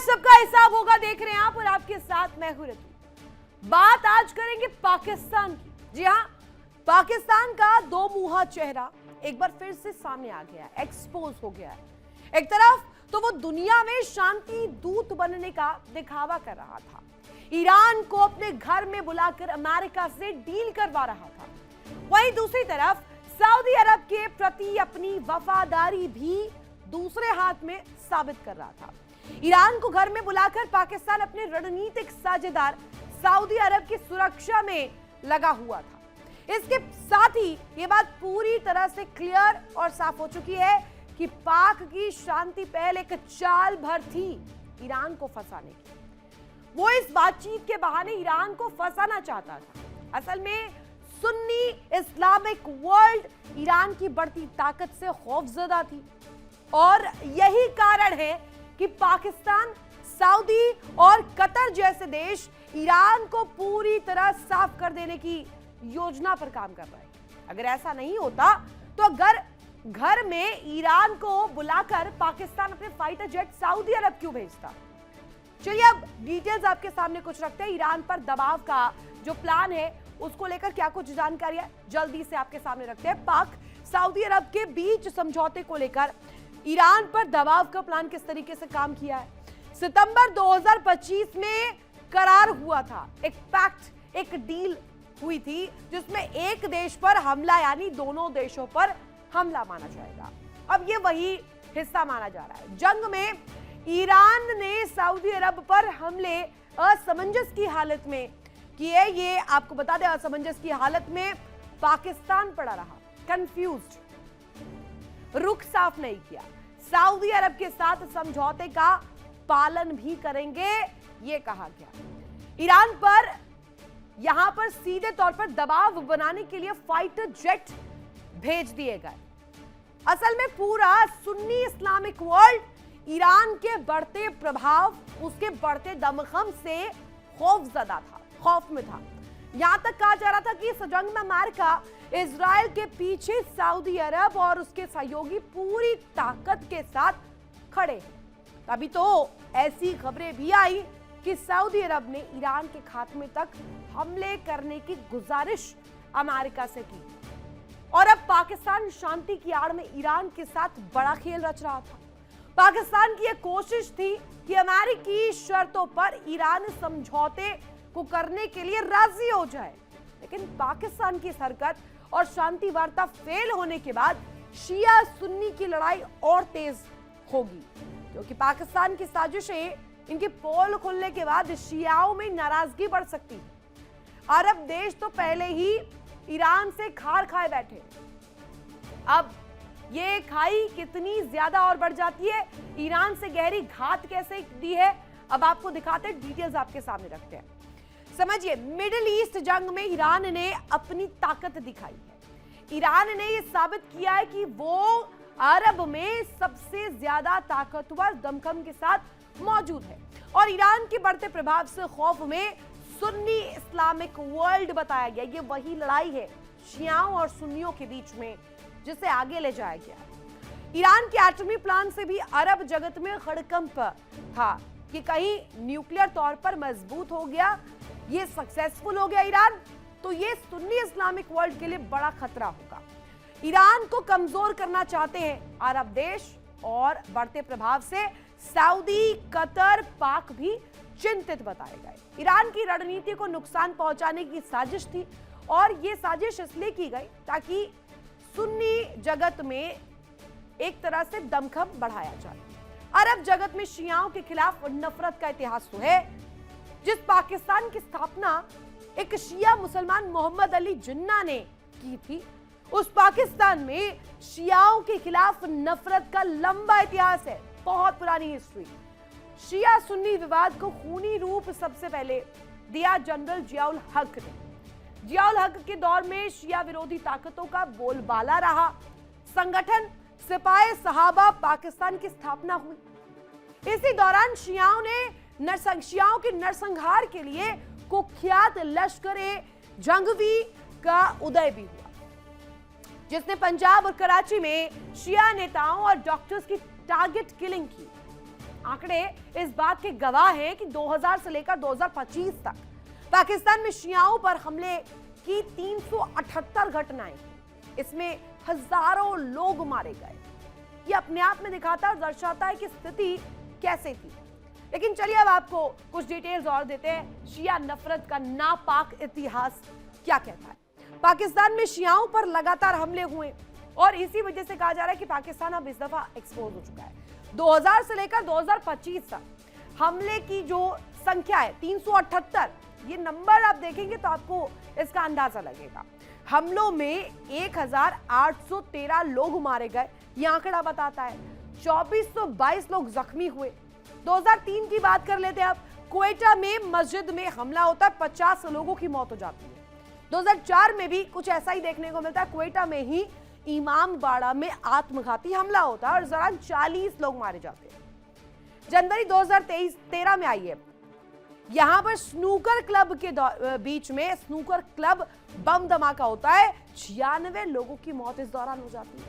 सबका हिसाब होगा, देख रहे हैं आप, और आपके साथ मैं हूं ऋतु। बात आज करेंगे पाकिस्तान की। जी हां, पाकिस्तान का दो मुहा चेहरा एक बार फिर से सामने आ गया है, एक्सपोज हो गया है। एक तरफ तो वो दुनिया में शांति दूत बनने का दिखावा कर रहा था, ईरान को अपने घर में बुलाकर अमेरिका से डील करवा रहा था। वहीं दूसरी तरफ सऊदी अरब के प्रति अपनी वफादारी भी दूसरे हाथ में साबित कर रहा था। ईरान को घर में बुलाकर पाकिस्तान अपने रणनीतिक साझेदार सऊदी अरब की सुरक्षा में लगा हुआ था। इसके साथ ही ये बात पूरी तरह से क्लियर और साफ हो चुकी है कि पाक की शांति पहल एक चाल भर थी ईरान को फंसाने की। वो इस बातचीत के बहाने ईरान को फंसाना चाहता था। असल में सुन्नी इस्लामिक वर्ल्ड ईरान की बढ़ती ताकत से खौफजदा थी और यही कारण है कि पाकिस्तान, सऊदी और कतर जैसे देश ईरान को पूरी तरह साफ कर देने की योजना पर काम कर रहे हैं। अगर ऐसा नहीं होता तो अगर घर में ईरान को बुलाकर पाकिस्तान अपने फाइटर जेट सऊदी अरब क्यों भेजता? चलिए अब डिटेल्स आपके सामने कुछ रखते हैं। ईरान पर दबाव का जो प्लान है उसको लेकर क्या कुछ जानकारी है जल्दी से आपके सामने रखते हैं। पाक सऊदी अरब के बीच समझौते को लेकर ईरान पर दबाव का प्लान किस तरीके से काम किया है। सितंबर 2025 में करार हुआ था, एक पैक्ट, एक डील हुई थी जिसमें एक देश पर हमला यानी दोनों देशों पर हमला माना जाएगा। अब ये वही हिस्सा माना जा रहा है। जंग में ईरान ने सऊदी अरब पर हमले असमंजस की हालत में किए। ये आपको बता दें, असमंजस की हालत में पाकिस्तान पड़ा रहा, कंफ्यूज्ड, रुख साफ नहीं किया। सऊदी अरब के साथ समझौते का पालन भी करेंगे ये कहा गया। ईरान पर यहां पर सीधे तौर पर दबाव बनाने के लिए फाइटर जेट भेज दिए गए। असल में पूरा सुन्नी इस्लामिक वर्ल्ड ईरान के बढ़ते प्रभाव, उसके बढ़ते दमखम से खौफजदा था, खौफ में था। यहां तक कहा जा रहा था कि इस जंग में अमेरिका, इजराइल के पीछे सऊदी अरब और उसके सहयोगी पूरी ताकत के साथ खड़े हैं। अभी तो ऐसी खबरें भी आई कि सऊदी अरब ने ईरान के खात्मे तक हमले करने की गुजारिश अमेरिका से की और अब पाकिस्तान शांति की आड़ में ईरान के साथ बड़ा खेल रच रहा था। पाकिस्तान की यह कोशिश थी कि अमेरिकी शर्तों पर ईरान समझौते को करने के लिए राजी हो जाए, लेकिन पाकिस्तान की हरकत और शांति वार्ता फेल होने के बाद शिया सुन्नी की लड़ाई और तेज होगी, क्योंकि पाकिस्तान की साजिशें, इनकी पोल खुलने के बाद शियाओं में नाराजगी बढ़ सकती है। अरब देश तो पहले ही ईरान से खार खाए बैठे, अब ये खाई कितनी ज्यादा और बढ़ जाती है, ईरान से गहरी घात कैसे दी है, अब आपको दिखाते हैं, डिटेल्स आपके सामने रखते हैं। समझिए, मिडिल ईस्ट जंग में ईरान ने अपनी ताकत दिखाई है। ईरान ने यह साबित किया है कि वो अरब में सबसे ज्यादा ताकतवर दमखम के साथ मौजूद है और ईरान के बढ़ते प्रभाव से खौफ में सुन्नी इस्लामिक वर्ल्ड बताया गया। ये वही लड़ाई है शियाओं और सुन्नियों के बीच में जिसे आगे ले जाया गया। ईरान के एटमी प्लान से भी अरब जगत में हड़कंप था कि कहीं न्यूक्लियर तौर पर मजबूत हो गया, ये सक्सेसफुल हो गया ईरान, तो ये सुन्नी इस्लामिक वर्ल्ड के लिए बड़ा खतरा होगा। ईरान को कमजोर करना चाहते हैं अरब देश और बढ़ते प्रभाव से सऊदी, कतर, पाक भी चिंतित बताए गए। ईरान की रणनीति को नुकसान पहुंचाने की साजिश थी और ये साजिश इसलिए की गई ताकि सुन्नी जगत में एक तरह से दमखम बढ़ाया जाए। अरब जगत में शियाओं के खिलाफ नफरत का इतिहास तो है। जिस पाकिस्तान की स्थापना एक शिया मुसलमान मोहम्मद अली जिन्ना ने की थी, उस पाकिस्तान में शियाओं के खिलाफ नफरत का लंबा इतिहास है, बहुत पुरानी हिस्ट्री। शिया सुन्नी विवाद को खूनी रूप सबसे पहले दिया जनरल जियाउल हक ने। जियाउल हक के दौर में शिया विरोधी ताकतों का बोलबाला रहा। संगठन सिपाही सहाबा पाकिस्तान की स्थापना हुई। इसी दौरान शियाओं के नरसंहार के लिए कुख्यात लश्कर-ए जंगवी का उदय भी हुआ, जिसने पंजाब और कराची में शिया नेताओं और डॉक्टर्स की टारगेट किलिंग की। आंकड़े इस बात के गवाह हैं कि 2000 से लेकर 2025 तक पाकिस्तान में शियाओं पर हमले की 378 घटनाएं, इसमें हजारों लोग मारे गए। ये अपने आप में दिखाता और दर्शाता है कि स्थिति कैसे थी। लेकिन चलिए अब आपको कुछ डिटेल्स और देते हैं। शिया नफरत का नापाक इतिहास क्या कहता है। पाकिस्तान में शियाओं पर लगातार हमले हुए और इसी वजह से कहा जा रहा है कि पाकिस्तान अब इस दफा एक्सपोज हो चुका है। 2000 से लेकर 2025 तक हमले की जो संख्या है 378, ये नंबर आप देखेंगे तो आपको इसका अंदाजा लगेगा। हमलों में 1813 लोग मारे गए, यह आंकड़ा बताता है। 2422 लोग जख्मी हुए। 2003 की बात कर लेते हैं अब। क्वेटा में मस्जिद में हमला होता है, 50 लोगों की मौत हो जाती है। 2004 में भी कुछ ऐसा ही देखने को मिलता है। क्वेटा में ही इमामबाड़ा में आत्मघाती हमला होता है और इस दौरान 40 लोग मारे जाते हैं। जनवरी 2013 में आई है, यहां पर स्नूकर क्लब के बीच में स्नूकर क्लब बम धमाका होता है, 96 लोगों की मौत इस दौरान हो जाती है।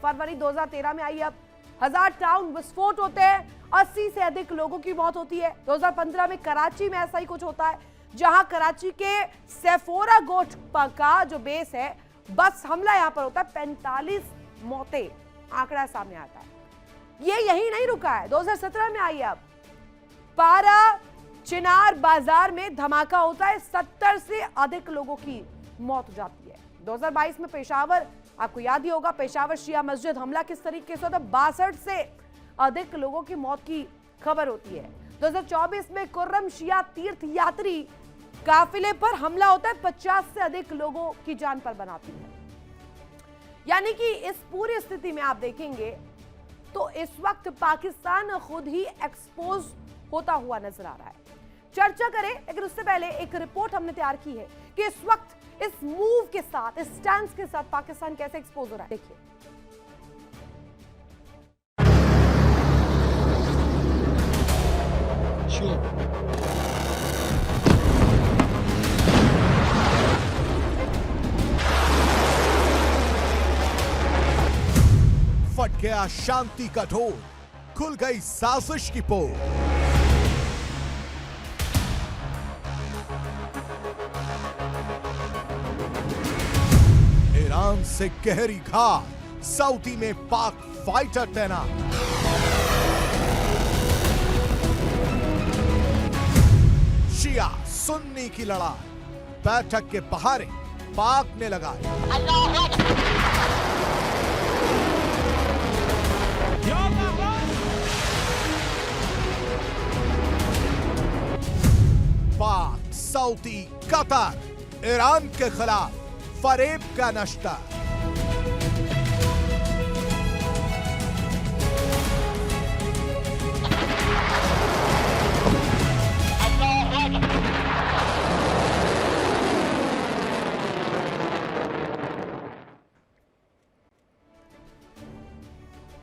फरवरी 2013 में आई अब, 1000 टाउन विस्फोट होते हैं, 80 से अधिक लोगों की मौत होती है। 2015 में कराची में ऐसा ही कुछ होता है, जहां कराची के सेफोरा गोट का जो बेस है, बस हमला यहां पर होता है, 45 मौतें, आंकड़ा सामने आता है। ये यही नहीं रुका है, 2017 में आई अब, पारा चिनार बाजार में धमाका होता है, 70 से अधिक लोगों की मौत हो जाती है। 2022 में पेशावर, आपको याद ही होगा पेशावर शिया मस्जिद हमला किस तरीके से होता है, 62 से अधिक लोगों की मौत की खबर होती है। 2024 में कुर्रम शिया तीर्थ यात्री काफिले पर हमला होता है, 50 से अधिक लोगों की जान पर बनाती है। यानी कि इस पूरी स्थिति में आप देखेंगे तो इस वक्त पाकिस्तान खुद ही एक्सपोज होता हुआ नजर आ रहा है। चर्चा करें, लेकिन उससे पहले एक रिपोर्ट हमने तैयार की है कि इस वक्त इस मूव के साथ, इस स्टैंड के साथ पाकिस्तान कैसे एक्सपोज हो रहा है। देखिए, फट गया शांति का ढोल, खुल गई साजिश की पोल। ईरान से गहरी घात, सऊदी में पाक फाइटर तैनात। शिया सुन्नी की लड़ाई, बैठक के पहारे पाक ने लगाए। पाक, सऊदी, कतर, ईरान के खिलाफ फरेब का नश्ता।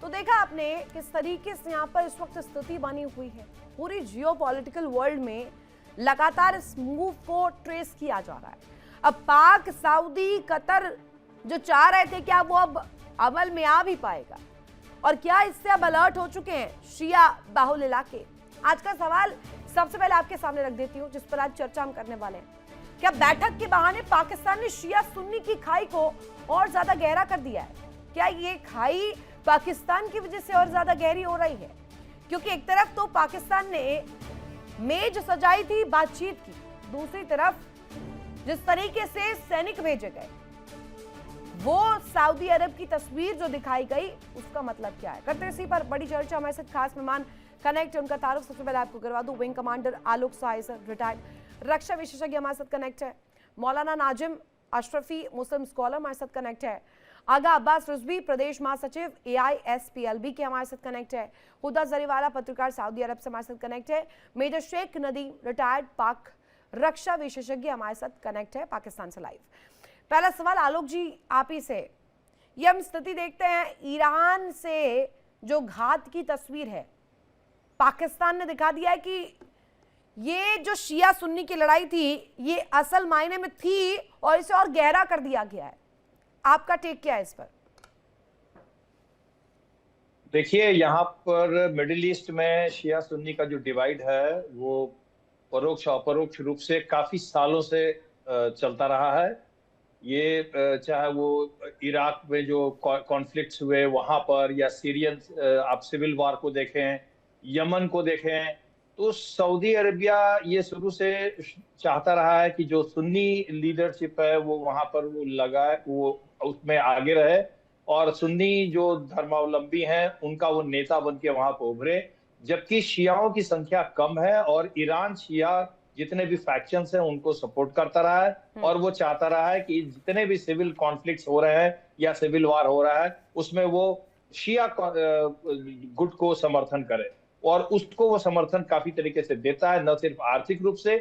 तो देखा आपने किस तरीके से यहां पर इस वक्त स्थिति बनी हुई है। पूरी जियोपॉलिटिकल वर्ल्ड में लगातार इस मूव को ट्रेस किया जा रहा है। अब पाक, सऊदी, कतर जो चाह रहे थे, क्या वो अब अमल में आ भी पाएगा? और क्या इससे अब अलर्ट हो चुके हैं शिया बाहुल इलाके? आज का सवाल सबसे पहले आपके सामने रख देती हूं, जिस पर आज चर्चा हम करने वाले हैं। क्या बैठक के बहाने पाकिस्तान ने शिया सुन्नी की खाई को और ज्यादा गहरा कर दिया है? क्या ये खाई पाकिस्तान की वजह से और ज्यादा गहरी हो रही है? क्योंकि एक तरफ तो पाकिस्तान ने मेज सजाई थी बातचीत की, दूसरी तरफ जिस तरीके से सैनिक भेजे गए, वो सऊदी अरब की तस्वीर जो दिखाई गई, उसका मतलब क्या है? करते इसी पर बड़ी चर्चा। हमारे साथ खास मेहमान कनेक्ट है, उनका तारुफ सबसे पहले आपको करवा दूं। विंग कमांडर आलोक सहाय सर, रिटायर्ड रक्षा विशेषज्ञ हमारे साथ कनेक्ट है। मौलाना नाजिम अशरफी, मुस्लिम स्कॉलर हमारे साथ कनेक्ट है। आगा अब्बास रिजवी, प्रदेश महासचिव AISPLB के हमारे साथ कनेक्ट है। हुदा जरीवाला, पत्रकार, सऊदी अरब से हमारे साथ कनेक्ट है। मेजर शेख नदीम, रिटायर्ड पाक रक्षा विशेषज्ञ हमारे साथ कनेक्ट है पाकिस्तान से लाइव। पहला सवाल आलोक जी आप ही से, ये हम स्थिति देखते हैं, ईरान से जो घात की तस्वीर है, पाकिस्तान ने दिखा दिया है कि ये जो शिया सुन्नी की लड़ाई थी, ये असल मायने में थी और इसे और गहरा कर दिया गया है। आपका टेक क्या है इस पर? देखिए, यहाँ पर मिडिल ईस्ट में शिया सुन्नी का जो डिवाइड है वो परोक्ष अपरोक्ष रूप से काफी सालों से चलता रहा है। ये चाहे वो इराक में जो कॉन्फ्लिक्ट्स हुए वहां पर, या सीरियन आप सिविल वॉर को देखें, यमन को देखें, तो सऊदी अरबिया ये शुरू से चाहता रहा है कि जो सुन्नी लीडरशिप है वो वहां पर वो लगाए, वो उसमें आगे रहे, और सुन्नी जो धर्मावलंबी हैं उनका वो नेता बन के वहां पर उभरे। जबकि शियाओं की संख्या कम है और ईरान शिया जितने भी फैक्शंस हैं उनको सपोर्ट करता रहा है, और वो चाहता रहा है कि जितने भी सिविल कॉन्फ्लिक्ट्स हो रहे हैं या सिविल वार हो रहा है उसमें वो शिया गुट को समर्थन करे, और उसको वो समर्थन काफी तरीके से देता है, न सिर्फ आर्थिक रूप से